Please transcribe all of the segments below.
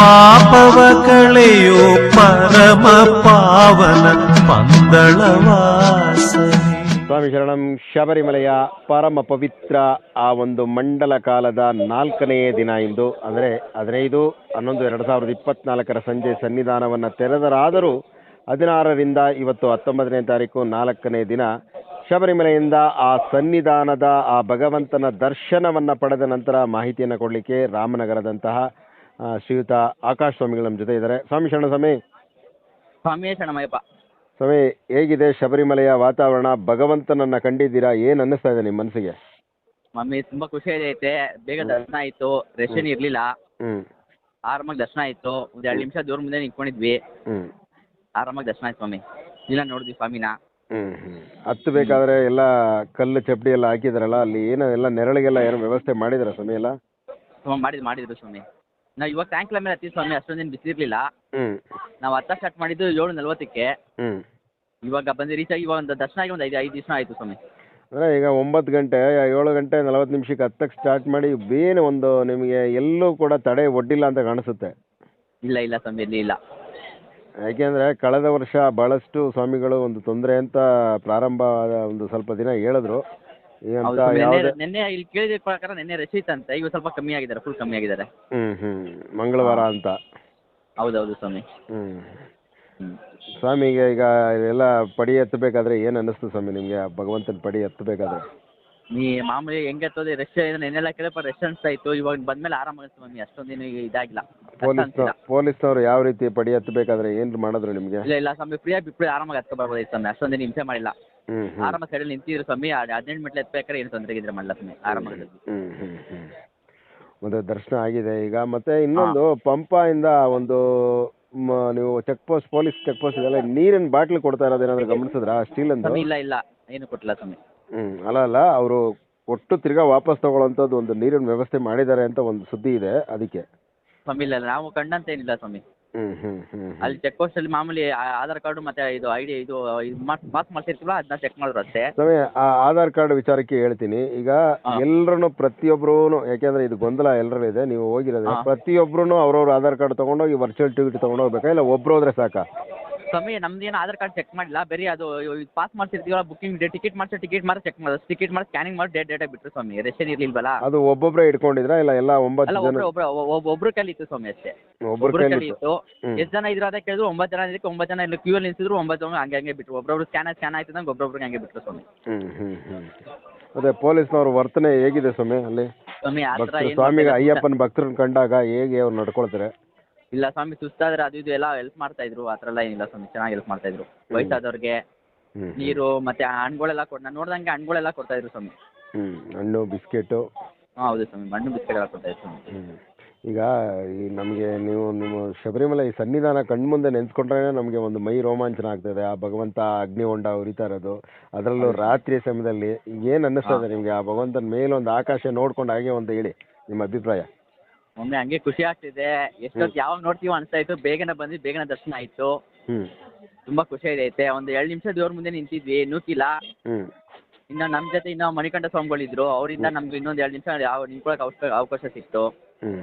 ಪಾಪವ ಕಳೆಯೋ ಪರಮ ಪಾವನ ಪಂದಳವಾಸನೆ. ಸ್ವಾಮಿ ಶರಣಂ. ಶಬರಿಮಲೆಯ ಪರಮ ಪವಿತ್ರ ಆ ಒಂದು ಮಂಡಲ ಕಾಲದ 4ನೇ ದಿನ ಇಂದು, ಅಂದರೆ 15/11/2024 ಸಂಜೆ ಸನ್ನಿಧಾನವನ್ನು ತೆರೆದರಾದರೂ 16ರಿಂದ ಇವತ್ತು 19ನೇ ತಾರೀಕು 4ನೇ ದಿನ ಶಬರಿಮಲೆಯಿಂದ ಆ ಸನ್ನಿಧಾನದ ಆ ಭಗವಂತನ ದರ್ಶನವನ್ನು ಪಡೆದ ನಂತರ ಮಾಹಿತಿಯನ್ನು ಕೊಡಲಿಕ್ಕೆ ರಾಮನಗರದಂತಹ ಶ್ರೀಯುತ ಆಕಾಶ್ ಸ್ವಾಮಿಗಳು ನಮ್ಮ ಜೊತೆ ಇದ್ದಾರೆ. ಸ್ವಾಮಿ ಶರಣ ಸ್ವಾಮಿ. ಸ್ವಾಮಿ ಶರಣಮಯ್ಯಪ್ಪ. ಸ್ವಾಮಿ, ಹೇಗಿದೆ ಶಬರಿಮಲೆಯ ವಾತಾವರಣ? ಭಗವಂತನನ್ನ ಕಂಡಿದ್ದೀರಾ, ಏನು ಅನ್ನಿಸ್ತಾ ಇದೆ ನಿಮ್ಮ ಮನಸ್ಸಿಗೆ? ಮಮ್ಮಿ ತುಂಬಾ ಖುಷಿ ಐತೆ. ಬೇಗ ದರ್ಶನ ಆಯ್ತು, ರೆಷನ್ ಇರ್ಲಿಲ್ಲ, ಆರಾಮಾಗಿ ದರ್ಶನ ಆಯ್ತು. ಒಂದ್ 2 ನಿಮಿಷ ದೇವ್ರ ಮುಂದೆ ನಿಂತ್ಕೊಂಡಿದ್ವಿ, ಆರಾಮಾಗಿ ದರ್ಶನ ಆಯ್ತು ಸ್ವಾಮಿ. ಇಲ್ಲ ನೋಡಿದ್ವಿ ಸ್ವಾಮಿನ. ಹತ್ತಬೇಕಾದ್ರೆ ಎಲ್ಲ ಕಲ್ಲು ಚಪ್ಪಡಿ ಎಲ್ಲ ಹಾಕಿದಾರಲ್ಲ, ಅಲ್ಲಿ ಏನೋ ಎಲ್ಲ ನೆರಳಿಗೆಲ್ಲ ಏನೋ ವ್ಯವಸ್ಥೆ ಮಾಡಿದಾರ ಸ್ವಾಮಿ? ಎಲ್ಲ ಮಾಡಿದ್ರು ಸ್ವಾಮಿ. ನಾವು ಇವಾಗ ಟ್ಯಾಂಕ್ಲ ಮೇಲೆ ಹತ್ತಿ ಸ್ವಾಮಿ, ಅಷ್ಟೊಂದೇನು ಬಿಸಿಲಿರ್ಲಿಲ್ಲ. ನಾವು ಹತ್ತ ಸ್ಟಾರ್ಟ್ ಮಾಡಿದ್ದು 7:40ಕ್ಕೆ. ಇವಾಗ ಬಂದು ರೀಚ್ ಆಗಿ ಇವಾಗ ಒಂದು ದರ್ಶನ ಆಗಿ ಒಂದು 5 ದಿವಸ ಆಯ್ತು ಸ್ವಾಮಿ. ಅಂದರೆ ಈಗ 9 ಗಂಟೆ 7 ಗಂಟೆ 40 ನಿಮಿಷಕ್ಕೆ ಹತ್ತಕ್ಕೆ ಸ್ಟಾರ್ಟ್ ಮಾಡಿ ಬೇನೆ ಒಂದು ನಿಮಗೆ ಎಲ್ಲೂ ಕೂಡ ತಡೆ ಒಡ್ಡಿಲ್ಲ ಅಂತ ಕಾಣಿಸುತ್ತೆ. ಇಲ್ಲ ಸ್ವಾಮಿ, ಇಲ್ಲ. ಯಾಕೆಂದರೆ ಕಳೆದ ವರ್ಷ ಭಾಳಷ್ಟು ಸ್ವಾಮಿಗಳು ಒಂದು ತೊಂದರೆ ಅಂತ ಪ್ರಾರಂಭ ಒಂದು ಸ್ವಲ್ಪ ದಿನ ಹೇಳಿದ್ರು. ನಿನ್ನೆ ಇಲ್ಲಿ ಕೇಳಿದ ಪ್ರಕಾರ ನಿನ್ನೆ ರಶ್ ಇತ್ತಂತೆ, ಇವಾಗ ಸ್ವಲ್ಪ ಕಮ್ಮಿ ಆಗಿದ್ದಾರೆ, ಫುಲ್ ಕಮ್ಮಿ ಆಗಿದ್ದಾರೆ. ಮಂಗಳವಾರ ಅಂತ. ಹೌದೌದು ಸ್ವಾಮಿ. ಸ್ವಾಮಿಗೆ ಈಗ ಇದೆಲ್ಲ ಪಡಿ ಎತ್ತಬೇಕಾದ್ರೆ ಏನು ಅನ್ನಿಸ್ತು ಸ್ವಾಮಿ ನಿಮಗೆ? ಭಗವಂತನ ಪಡಿ ಎತ್ತಬೇಕಾದ್ರೆ ಮಾಮೂಲಿ ಹೆಂಗೆ ಎತ್ತೋದು, ರಶ್ ನೆನ್ನೆಲ್ಲ ಕೇಳಪ್ಪ ರಶ್ ಅನಿಸ್ತಾ ಇತ್ತು. ಇವಾಗ ಬಂದ್ಮೇಲೆ ಆರಾಮಾಗುತ್ತೆ ಸ್ವಾಮಿ, ಅಷ್ಟೊಂದೇನು ಇದಾಗಿಲ್ಲ. ಪೊಲೀಸ್ನವ್ರು ಯಾವ ರೀತಿ ಪಡಿ ಎತ್ತಬೇಕಾದ್ರೆ ಏನು ಮಾಡಿದ್ರು ನಿಮಗೆ? ಇಲ್ಲ ಸ್ವಾಮಿ, ಫ್ರೀಯಾಗಿ ಬಿಟ್ಟು ಆರಾಮಾಗಿ ಹತ್ಕೊ ಬರ್ಬೋದು ಸ್ವಾಮಿ, ಅಷ್ಟೊಂದೇನು ಹಿಂಸೆ ಮಾಡಿಲ್ಲ. ಆರಾಮ ಸೈಡಲ್ಲಿ ನಿಂತಿದ್ರು ಸ್ವಾಮಿ. 18 ಮೆಟ್ಲು ಎತ್ತಬೇಕಾದ್ರೆ ಏನು ತೊಂದರೆ ಇದ್ರೆ ಮಾಡಲ್ಲ ಸ್ವಾಮಿ, ಆರಾಮಾಗಿ. ಮತ್ತೆ ದರ್ಶನ ಆಗಿದೆ ಈಗ. ಮತ್ತೆ ಇನ್ನೊಂದು ಪಂಪಾಯಿಂದ ಒಂದು ನೀವು ಪೊಲೀಸ್ ಚೆಕ್ ಪೋಸ್ಟ್ ಇದೆಲ್ಲ ನೀರಿನ ಬಾಟ್ಲು ಕೊಡ್ತಾ ಇರೋದೇನಾದ್ರು ಗಮನಿಸಿದ್ರಾ? ಸ್ಟೀಲ್ ಅಂತ? ಇಲ್ಲ ಏನು ಕೊಟ್ಟಿಲ್ಲ ಸ್ವಾಮಿ. ಅಲ್ಲ ಅವರು ಕೊಟ್ಟು ತಿರ್ಗಾ ವಾಪಸ್ ತಗೊಳ್ಳೋಂಥದ್ದು ಒಂದು ನೀರಿನ ವ್ಯವಸ್ಥೆ ಮಾಡಿದ್ದಾರೆ ಅಂತ ಒಂದು ಸುದ್ದಿ ಇದೆ, ಅದಕ್ಕೆ. ಸ್ವಾಮಿ ಇಲ್ಲ, ನಾವು ಕಂಡಂತೇನಿಲ್ಲ ಸ್ವಾಮಿ. ಅಲ್ಲಿ ಚೆಕ್ ಪೋಸ್ಟ್ ಅಲ್ಲಿ ಮಾಮೂಲಿ ಆಧಾರ್ ಕಾರ್ಡು ಮತ್ತೆ ಇದು ID ಇದು ಪಾಸ್ ಮಾಡ್ತಿರ್ತೀವಲ್ಲ, ಅದನ್ನ ಚೆಕ್ ಮಾಡಿದ್ರು ಅಷ್ಟೇ ಸ್ವಾಮಿ. ಆ ಆಧಾರ್ ಕಾರ್ಡ್ ವಿಚಾರಕ್ಕೆ ಹೇಳ್ತೀನಿ. ಈಗ ಎಲ್ಲರೂ ಪ್ರತಿಯೊಬ್ರು, ಯಾಕೆಂದ್ರೆ ಇದು ಗೊಂದಲ ಎಲ್ಲರೂ ಇದೆ, ನೀವು ಹೋಗಿರೋದು ಪ್ರತಿಯೊಬ್ರು ಅವ್ರವ್ರ ಆಧಾರ್ ಕಾರ್ಡ್ ತಗೊಂಡೋಗಿ ವರ್ಚುವಲ್ ಟಿಕೆಟ್ ತಗೊಂಡು ಹೋಗ್ಬೇಕಾ, ಇಲ್ಲ ಒಬ್ರು ಹೋದ್ರೆ ಸಾಕಾ? ಸ್ವಾಮಿ ನಮ್ದೇನು ಆಧಾರ್ ಕಾರ್ಡ್ ಚೆಕ್ ಮಾಡಿಲ್ಲ, ಬೇರೆ ಅದು ಪಾಸ್ ಮಾಡ್ತಿರ್ತೀವಲ್ಲ, ಬುಕ್ಕಿಂಗ್ ಟಿಕೆಟ್ ಮಾತ್ರ ಚೆಕ್ ಮಾಡೋದು, ಟಿಕೆಟ್ ಮಾಡಿ ಸ್ಕ್ಯಾನಿಂಗ್ ಮಾಡಿ ಡೇಟ್ ಬಿಟ್ಟರು ಸ್ವಾಮಿ. ರೆಷನ್ ಇರ್ಲಿಲ್ವಲ್ಲ, ಅದು ಒಬ್ಬೊಬ್ಬರೇ ಇಟ್ಕೊಂಡಿದ್ರಾ ಇಲ್ಲ ಎಲ್ಲ 9 ಜನ? ಒಬ್ರು ಕೈಲಿ ಇತ್ತು ಸ್ವಾಮಿ ಅಷ್ಟೇ. ಒಬ್ರು ಕೈಲಿ ಇತ್ತು. ಎಷ್ಟು ಜನ ಇದ್ರು ಅದೇ ಕೇಳಿದ್ರು, 9 ಜನ ಇದಕ್ಕೆ 9 ಜನ ಇಲ್ಲಿ ಕ್ಯೂ ಅಲ್ಲಿ ನಿಲ್ಸಿದ್ರು, 9 ಜನ ಹಂಗೆ ಬಿಟ್ರು. ಒಬ್ಬೊಬ್ರು ಸ್ಕ್ಯಾನ್ ಆಯ್ತು ನಂಗೆ, ಒಬ್ಬೊಬ್ರಿಗೆ ಹಂಗೆ ಬಿಟ್ರು ಸ್ವಾಮಿ. ಅದೇ ಪೊಲೀಸ್ನವ್ರ ವರ್ತನೆ ಹೇಗಿದೆ ಸ್ವಾಮಿ ಅಲ್ಲಿ? ಸ್ವಾಮಿಗೆ ಅಯ್ಯಪ್ಪನ ಭಕ್ತರನ್ನ ಕಂಡಾಗ ಹೇಗೆ ಅವ್ರು ನಡ್ಕೊಳ್ತಾರೆ? ಇಲ್ಲ ಸ್ವಾಮಿ, ಸುಸ್ತಾದ್ರೆ ಅದು ಇದು ಎಲ್ಲ ಹೆಲ್ಪ್ ಮಾಡ್ತಾ ಇದ್ರು, ಆ ಥರ ಎಲ್ಲ ಏನಿಲ್ಲ ಸ್ವಾಮಿ, ಚೆನ್ನಾಗಿ ಹೆಲ್ಪ್ ಮಾಡ್ತಾ ಇದ್ರು. ವಯಸ್ಸಾದವ್ರಿಗೆ ನೀರು ಮತ್ತೆ ಹಣ್ಣುಗಳೆಲ್ಲ ನಾನು ನೋಡ್ದಂಗೆ ಹಣ್ಣುಗಳೆಲ್ಲ ಕೊಡ್ತಾ ಇದ್ರು ಸ್ವಾಮಿ. ಹಣ್ಣು ಬಿಸ್ಕೆಟು? ಹೌದು ಸ್ವಾಮಿ, ಹಣ್ಣು ಬಿಸ್ಕೆಟ್ ಎಲ್ಲ ಕೊಡ್ತಾ ಇದ್ರು ಸ್ವಾಮಿ. ಈಗ ಈ ನಮಗೆ ನಿಮ್ಮ ಶಬರಿಮಲೆ ಈ ಸನ್ನಿಧಾನ ಕಣ್ಮುಂದೆ ನೆನೆಸ್ಕೊಂಡ್ರೆ ನಮಗೆ ಒಂದು ಮೈ ರೋಮಾಂಚನ ಆಗ್ತದೆ. ಆ ಭಗವಂತ ಅಗ್ನಿಹೊಂಡ ಉರಿತಾ ಇರೋದು, ಅದರಲ್ಲೂ ರಾತ್ರಿ ಸಮಯದಲ್ಲಿ ಏನು ಅನ್ನಿಸ್ತದೆ ನಿಮಗೆ? ಆ ಭಗವಂತನ ಮೇಲೊಂದು ಆಕಾಶ ನೋಡ್ಕೊಂಡು ಹಾಗೆ ಒಂದು ಹೇಳಿ ನಿಮ್ಮ ಅಭಿಪ್ರಾಯ. ಒಮ್ಮೆ ಹಂಗೆ ಖುಷಿ ಆಗ್ತಿದೆ, ಎಷ್ಟೊತ್ತು ಯಾವಾಗ ನೋಡ್ತೀವೋ ಅನಿಸ್ತಾ ಇತ್ತು. ಬೇಗನೆ ಬಂದ್ವಿ, ಬೇಗನೆ ದರ್ಶನ ಆಯಿತು, ತುಂಬಾ ಖುಷಿ ಐತೆ. ಒಂದು 2 ನಿಮಿಷ ದೇವ್ರ ಮುಂದೆ ನಿಂತಿದ್ವಿ, ನೂಕಿಲ್ಲ. ಇನ್ನು ನಮ್ಮ ಜೊತೆ ಇನ್ನೂ ಮಣಿಕಂಠ ಸ್ವಾಮಿಗಳಿದ್ರು, ಅವರಿಂದ ನಮ್ಗೆ ಇನ್ನೊಂದು 2 ನಿಮಿಷ ನಿಂತ್ಕೊಳ್ಳೋಕೆ ಅವಕಾಶ ಸಿಕ್ತು.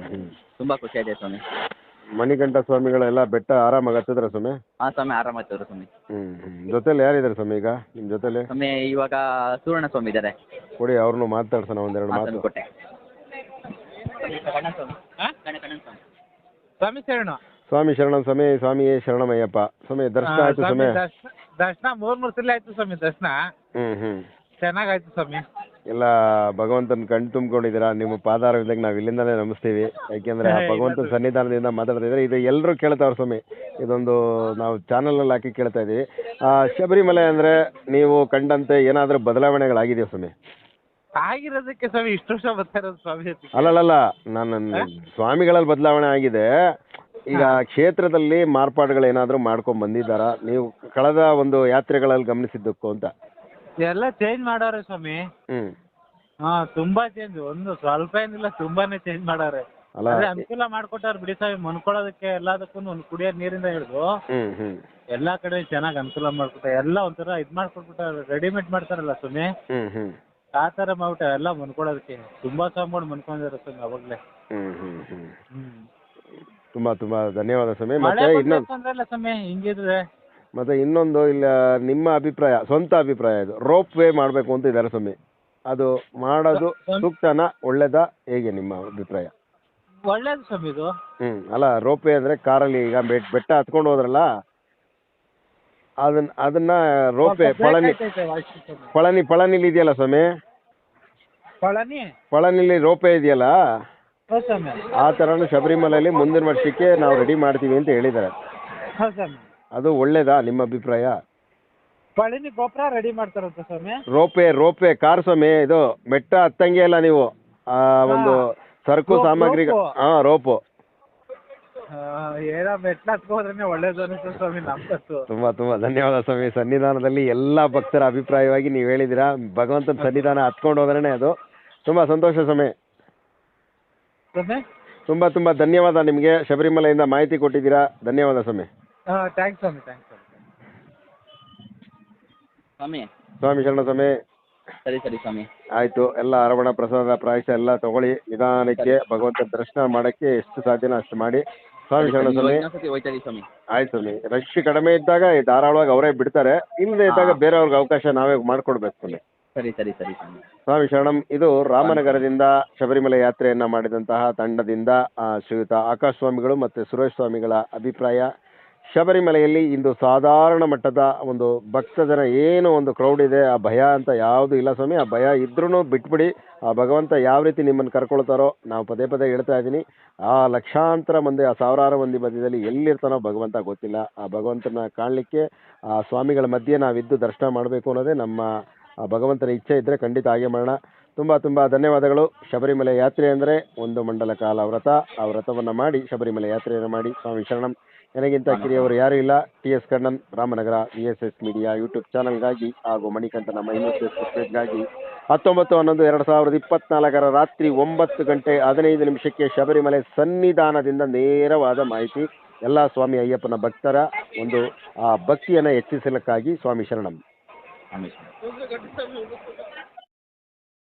ತುಂಬಾ ಖುಷಿ ಇದೆ ಸ್ವಾಮಿ. ಮಣಿಕಂಠ ಸ್ವಾಮಿಗಳೆಲ್ಲ ಬೆಟ್ಟ ಆರಾಮಾಗಿ ಹತ್ತಿದ್ರ ಸ್ವಾಮಿ? ಹಾಂ ಸ್ವಾಮಿ, ಆರಾಮಾಗಿ ಹತ್ತಿದ್ರು ಸ್ವಾಮಿ. ಜೊತೆಲಿ ಯಾರಿದ್ದಾರೆ ಸ್ವಾಮಿ ಈಗ ನಿಮ್ಮ ಜೊತೆಲಿ? ಸ್ವಾಮಿ ಇವಾಗ ಸೂರ್ಣ ಸ್ವಾಮಿ ಇದ್ದಾರೆ, ಕೊಡಿ ಅವ್ರನ್ನು ಮಾತಾಡ್ಸೋಣ ಒಂದೆರಡು ಮಾತು. ಕೊಟ್ಟೆ ಸ್ವಾಮಿ ಶರಣ. ಸ್ವಾಮಿ ಶರಣಂ ಸ್ವಾಮಿ. ಸ್ವಾಮಿಯೇ ಶರಣಮಯ್ಯಪ್ಪ. ಸ್ವಾಮಿ ದರ್ಶನ ಆಯ್ತು ಸ್ವಾಮಿ? ದರ್ಶನ 3 ಸಲ ಆಯ್ತು ಸ್ವಾಮಿ. ದರ್ಶನ ಚೆನ್ನಾಗಾಯ್ತು ಸ್ವಾಮಿ. ಎಲ್ಲ ಭಗವಂತನ ಕಣ್ ತುಂಬಿಕೊಂಡಿದ್ದೀರಾ. ನಿಮ್ಮ ಪಾದಾರವಿಂದಾಗ ನಾವು ಇಲ್ಲಿಂದಾನೇ ನಮಿಸ್ತೀವಿ, ಯಾಕೆಂದ್ರೆ ಆ ಭಗವಂತನ ಸನ್ನಿಧಾನದಿಂದ ಮಾತಾಡ್ತಿದ್ರೆ ಇದು ಎಲ್ಲರೂ ಕೇಳ್ತಾವ್ರೆ ಸ್ವಾಮಿ. ಇದೊಂದು ನಾವು ಚಾನಲಲ್ಲಿ ಹಾಕಿ ಕೇಳ್ತಾ ಇದ್ದೀವಿ. ಶಬರಿಮಲೆ ಅಂದ್ರೆ ನೀವು ಕಂಡಂತೆ ಏನಾದರೂ ಬದಲಾವಣೆಗಳಾಗಿದೆಯಾ ಸ್ವಾಮಿ? ಆಗಿರೋದಕ್ಕೆ ಸ್ವಾಮಿ ಇಷ್ಟು ವರ್ಷ ಬರ್ತಾ ಇರೋದು ಸ್ವಾಮಿ. ಅಲ್ಲಲ್ಲ, ನಾನು ಸ್ವಾಮಿಗಳಲ್ಲಿ ಬದಲಾವಣೆ ಆಗಿದೆ. ಈಗ ಕ್ಷೇತ್ರದಲ್ಲಿ ಮಾರ್ಪಾಡುಗಳೇನಾದರೂ ಮಾಡ್ಕೊಂಡು ಬಂದಿದ್ದಾರಾ ನೀವು ಕಳೆದ ಒಂದು ಯಾತ್ರೆಗಳಲ್ಲಿ ಗಮನಿಸಿದ್ದಕ್ಕೂ ಅಂತ? ಎಲ್ಲ ಚೇಂಜ್ ಮಾಡವ್ರೆ ಸ್ವಾಮಿ. ತುಂಬಾ ಚೇಂಜ್, ಒಂದು ಸ್ವಲ್ಪ ಏನಿಲ್ಲ, ತುಂಬಾನೇ ಚೇಂಜ್ ಮಾಡವ್ರೆ. ಅನುಕೂಲ ಮಾಡ್ಕೊಟ್ಟಾರ ಬಿಡಿ ಸ್ವಾಮಿ, ಮನ್ಕೊಳ್ಳೋದಕ್ಕೆ ಎಲ್ಲದಕ್ಕೂ ಒಂದು ಕುಡಿಯೋ ನೀರಿಂದ ಹಿಡಿದು ಎಲ್ಲಾ ಕಡೆ ಚೆನ್ನಾಗಿ ಅನುಕೂಲ ಮಾಡ್ಕೊಟ್ಟಾರೆ. ಎಲ್ಲ ಒಂಥರ ಇದ್ ಮಾಡ್ಕೊಟ್ಬಿಟ್ಟಾರೆ, ರೆಡಿಮೇಡ್ ಮಾಡ್ತಾರಲ್ಲ ಸ್ವಾಮಿ, ಆ ತರ ಮಾಡ್ಬಿಟ್ಟ ಎಲ್ಲ ಮನ್ಕೊಳ್ಳೋದಕ್ಕೆ. ತುಂಬಾ ಸ್ವಾಮಿಗಳು ಮನ್ಕೊಂಡಿದ್ದಾರೆ ಸ್ವಾಮಿ ಅವಾಗ್ಲೇ. ತುಂಬಾ ತುಂಬಾ ಧನ್ಯವಾದ ಸ್ವಾಮಿ. ಮಳೆ ಮತ್ತೆ ಬಂದ್ರೆ ಇನ್ನೊಂದು ತೊಂದ್ರೆ ಇಲ್ಲ ಸ್ವಾಮಿ ಹಿಂಗಿದ್ರೆ. ಮತ್ತೆ ಇನ್ನೊಂದು ಇಲ್ಲ, ನಿಮ್ಮ ಅಭಿಪ್ರಾಯ, ಸ್ವಂತ ಅಭಿಪ್ರಾಯ, ಇದು ರೋಪ್ ವೇ ಮಾಡಬೇಕು ಅಂತ ಇದ್ದಾರೆ ಸ್ವಾಮಿ, ಅದು ಮಾಡೋದು ಸೂಕ್ತನಾ ಒಳ್ಳೇದಾ ಹೇಗೆ ನಿಮ್ಮ ಅಭಿಪ್ರಾಯ? ಒಳ್ಳೇದು ಸ್ವಾಮಿ ಇದು. ಅಲ್ಲ ರೋಪ್ ವೇ ಅಂದರೆ ಕಾರಲ್ಲಿ ಈಗ ಬೆಟ್ಟ ಹತ್ಕೊಂಡು ಹೋದ್ರಲ್ಲ, ಅದನ್ನ ರೋಪ್ ವೇ ಪಳನಿಲಿ ಇದೆಯಲ್ಲ ಸ್ವಾಮಿ, ಪಳನಿಲಿ ರೋಪ್ ವೇ ಇದೆಯಲ್ಲ, ಆ ಥರನೂ ಶಬರಿಮಲೆಯಲ್ಲಿ ಮುಂದಿನ ವರ್ಷಕ್ಕೆ ನಾವು ರೆಡಿ ಮಾಡ್ತೀವಿ ಅಂತ ಹೇಳಿದ್ದಾರೆ. ಅದು ಒಳ್ಳೇದಾ ನಿಮ್ಮ ಅಭಿಪ್ರಾಯ? ಪಳನಿ ಗೋಪುರ ರೆಡಿ ಮಾಡ್ತಾರಂತ ಸ್ವಾಮಿ. ರೋಪ್ ವೇ ಕಾರ್ ಸ್ವಾಮಿ, ಇದು ಬೆಟ್ಟ ಹತ್ತಂಗೆ ಇಲ್ಲ ನೀವು, ಒಂದು ಸರಕು ಸಾಮಗ್ರಿ, ರೋಪು. ಏನೋ ಮೆಟ್ಲ ಹತ್ಕೋದ್ರೇನೆ ಒಳ್ಳೇದು ಅನಿಸ್ತದೆ ಸ್ವಾಮಿ ನಮ್ಗಂತೂ. ತುಂಬಾ ಧನ್ಯವಾದ ಸ್ವಾಮಿ. ಸನ್ನಿಧಾನದಲ್ಲಿ ಎಲ್ಲ ಭಕ್ತರ ಅಭಿಪ್ರಾಯವಾಗಿ ನೀವು ಹೇಳಿದಿರಾ, ಭಗವಂತನ ಸನ್ನಿಧಾನ ಹತ್ಕೊಂಡು ಹೋದ್ರೇನೆ ಅದು. ತುಂಬಾ ಸಂತೋಷ ಸ್ವಾಮಿ. ತುಂಬಾ ಧನ್ಯವಾದ ನಿಮಗೆ, ಶಬರಿಮಲೆಯಿಂದ ಮಾಹಿತಿ ಕೊಟ್ಟಿದ್ದೀರಾ. ಧನ್ಯವಾದ ಸ್ವಾಮಿ. ಥ್ಯಾಂಕ್ಸ್ ಸ್ವಾಮಿ. ಸ್ವಾಮಿ ಶರಣ ಸ್ವಾಮಿ. ಸರಿ ಸ್ವಾಮಿ. ಆಯ್ತು, ಎಲ್ಲ ಅರವಣ ಪ್ರಸಾದ ಪ್ರಾಯಶ ಎಲ್ಲ ತಗೊಳ್ಳಿ, ನಿಧಾನಕ್ಕೆ ಭಗವಂತನ ದರ್ಶನ ಮಾಡಕ್ಕೆ ಎಷ್ಟು ಸಾಧ್ಯನೋ ಅಷ್ಟು ಮಾಡಿ. ಸ್ವಾಮಿ ಶರಣ ಸ್ವಾಮಿ. ಆಯ್ತು ಸ್ವಾಮಿ. ರಶ್ ಕಡಿಮೆ ಇದ್ದಾಗ ಧಾರಾಳವಾಗಿ ಅವರೇ ಬಿಡ್ತಾರೆ, ಇಲ್ಲದೆ ಇದ್ದಾಗ ಬೇರೆಯವ್ರಿಗೆ ಅವಕಾಶ ನಾವೇ ಮಾಡ್ಕೊಡ್ಬೇಕು ಸ್ವಾಮಿ. ಸರಿ ಸ್ವಾಮಿ ಶರಣಂ. ಇದು ರಾಮನಗರದಿಂದ ಶಬರಿಮಲೆ ಯಾತ್ರೆಯನ್ನ ಮಾಡಿದಂತಹ ತಂಡದಿಂದ ಶ್ರೀಯುತ ಆಕಾಶ್ ಸ್ವಾಮಿಗಳು ಮತ್ತು ಸುರೇಶ್ ಸ್ವಾಮಿಗಳ ಅಭಿಪ್ರಾಯ. ಶಬರಿಮಲೆಯಲ್ಲಿ ಇಂದು ಸಾಧಾರಣ ಮಟ್ಟದ ಒಂದು ಭಕ್ತಜನ ಏನು ಒಂದು ಕ್ರೌಡ್ ಇದೆ, ಆ ಭಯ ಅಂತ ಯಾವುದು ಇಲ್ಲ ಸ್ವಾಮಿ. ಆ ಭಯ ಇದ್ರೂ ಬಿಟ್ಬಿಡಿ, ಆ ಭಗವಂತ ಯಾವ ರೀತಿ ನಿಮ್ಮನ್ನು ಕರ್ಕೊಳ್ತಾರೋ, ನಾವು ಪದೇ ಹೇಳ್ತಾ ಇದ್ದೀನಿ, ಆ ಲಕ್ಷಾಂತರ ಮಂದಿ, ಆ ಸಾವಿರಾರು ಮಂದಿ ಮಧ್ಯದಲ್ಲಿ ಎಲ್ಲಿರ್ತಾನೋ ಭಗವಂತ ಗೊತ್ತಿಲ್ಲ. ಆ ಭಗವಂತನ ಕಾಣಲಿಕ್ಕೆ ಆ ಸ್ವಾಮಿಗಳ ಮಧ್ಯೆ ನಾವಿದ್ದು ದರ್ಶನ ಮಾಡಬೇಕು ಅನ್ನೋದೇ ನಮ್ಮ ಭಗವಂತನ ಇಚ್ಛೆ ಇದ್ದರೆ ಖಂಡಿತ ಹಾಗೆ ಮಾಡೋಣ. ತುಂಬ ಧನ್ಯವಾದಗಳು. ಶಬರಿಮಲೆ ಯಾತ್ರೆ ಅಂದರೆ ಒಂದು ಮಂಡಲ ಕಾಲ ವ್ರತ, ಆ ವ್ರತವನ್ನು ಮಾಡಿ ಶಬರಿಮಲೆ ಯಾತ್ರೆಯನ್ನು ಮಾಡಿ. ಸ್ವಾಮಿ ಶರಣಂ. ನನಗಿಂತ ಕಿರಿಯವರು ಯಾರೂ ಇಲ್ಲ. TS Kannan, Ramanagara, VSS media YouTube ಚಾನಲ್ಗಾಗಿ ಹಾಗೂ ಮಣಿಕಂಠನ ಮಹಿಮಾ ಫೇಸ್ಬುಕ್ ಪೇಜ್ಗಾಗಿ 19/11/2024 ರಾತ್ರಿ 9:15 ಶಬರಿಮಲೆ ಸನ್ನಿಧಾನದಿಂದ ನೇರವಾದ ಮಾಹಿತಿ ಎಲ್ಲ ಸ್ವಾಮಿ ಅಯ್ಯಪ್ಪನ ಭಕ್ತರ ಒಂದು ಭಕ್ತಿಯನ್ನು ಹೆಚ್ಚಿಸಲಿಕ್ಕಾಗಿ. ಸ್ವಾಮಿ ಶರಣಂ.